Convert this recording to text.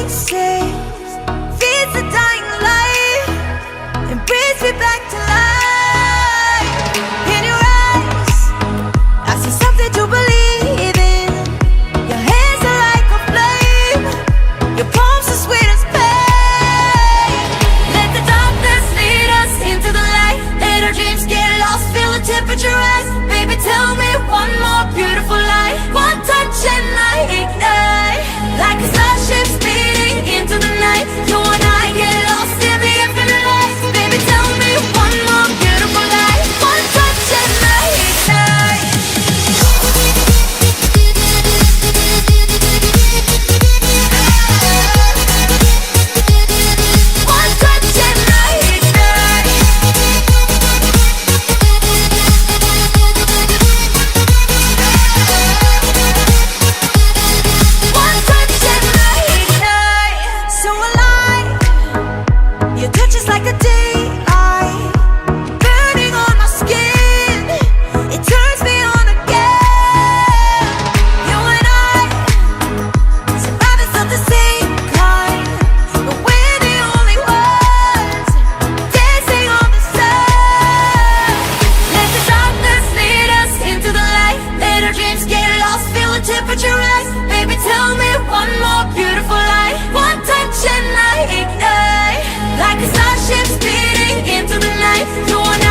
saves, feeds the dying light, and brings me back to life. In your eyes, I see something to believe in. Your hands are like a flame, your palms are sweet as pain. Let the darkness lead us into the light. Let our dreams get lost, feel the temperature rise. Baby, tell me one more beautiful lie. One touch and I ignite, like a starship speeding into the night. You and I get lost in the infinite light. Baby, tell me one more beautiful lie. One touch and I ignite. One touch and I ignite. One touch and I ignite. So alive, your touch is like a daylight, burning on my skin. It turns me on again. You and I, survivors of the same kind, but we're the only ones dancing on the sun. Let the darkness lead us into the light. Let our dreams get lost, feel the temperature rise. Baby, tell me one more beautiful lie. One touch and I ignite, like a starship speeding into the night. You and